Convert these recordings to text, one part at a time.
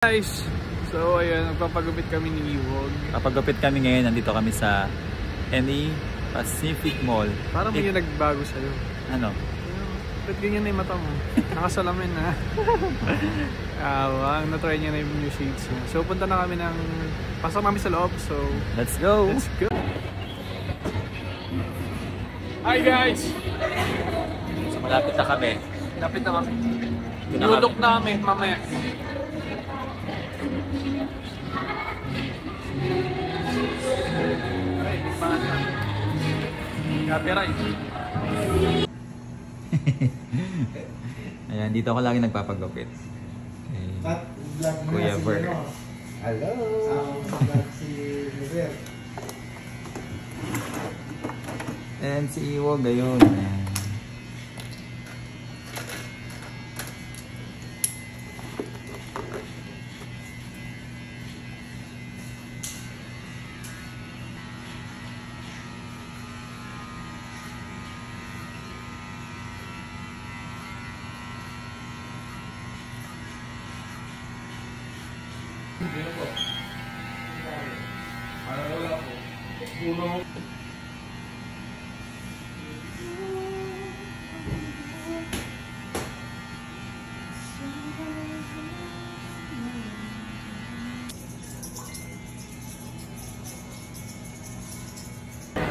Guys, so ayun, nagpapagupit kami ni Iwog. Papagupit kami ngayon, nandito kami sa NE Pacific Mall. Parang may nagbago sa'yo. Ano? Ba't ganyan na yung mata mo? Nakasalamin na. Na-try niya na yung new shades niya. So punta na kami ng... Pasok kami sa loob, so... Let's go! Let's go! Hi guys! So malapit na kami. Lapit na kami. Nilulok na kami mamaya. Copyright. Ayan, dito ako lagi nagpapagupit. Okay. Kuya Ver. Hello! Vlog si Ver. And si Iwog, ayun.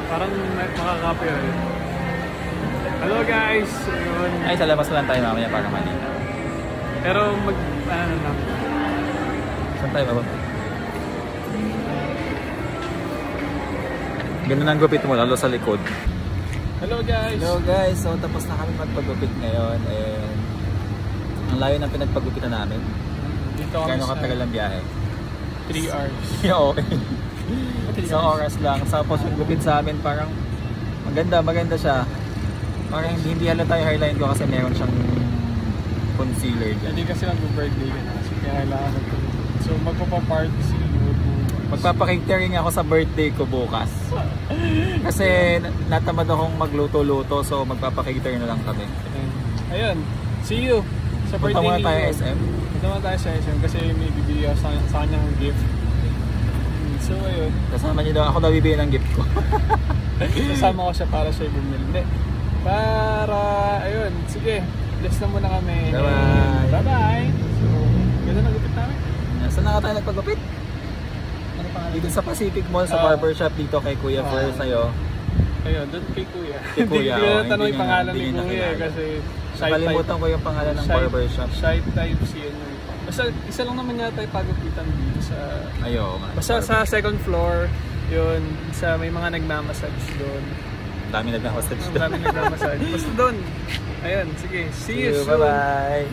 Parang makaka-copyright. Hello guys! Ayun. Ay, sa labas na lang tayo mamaya para malinaw. Pero ano lang. Saan tayo baba? Ganun ang gupit mo, lalo sa likod. Hello guys! Hello guys! So tapos na kami magpagupit ngayon. And ang layo ng pinagpagupitan namin. Dito kami Gano'ng sa katagal ang biyahe? 3 hours. Okay. Isang oras lang. Tapos yung gupit sa amin parang maganda siya. Parang hindi halata yung hairline ko kasi meron siyang concealer dyan. Hindi kasi mag-birthday ka na kasi kaya kailangan nagpagupit. So magpapaparty si Iwog. Magpapakatering ako sa birthday ko bukas. Kasi natamad akong magluto-luto, so magpapakatering na lang kami. Ayun, see you sa birthday ni Punta muna tayo Iwog. SM. Punta muna tayo sa SM kasi may bibili ako sa kanyang gift. So ayun, Kasama niyo daw, ako daw bibigyan ng gift ko. kasama ko siya para siya bumili. Hindi, para, ayun, sige, bless na muna kami. Bye-bye. Bye-bye. So, ganda na gupit namin. Saan na nga tayo nagpagupit? Dito sa Pacific Mall, sa barbershop dito kay Kuya Fer sa'yo. Ayun, doon kay Kuya. Kay Kuya, Hindi ko na hindi tanong yung niya- pangalan hindi ni niya Kuya nakilala. kasi Nakalimutan ko yung pangalan ng barbershop. Shy type si ano. Basta isa lang naman yata yung pagupitan dito sa... Ayo nga. Basta sa second floor, yun, sa may mga nagmamassage doon. Ang dami nagmamassage Ang doon. dami nagmamassage. Basta doon. Ayun, sige. See you soon. Bye-bye.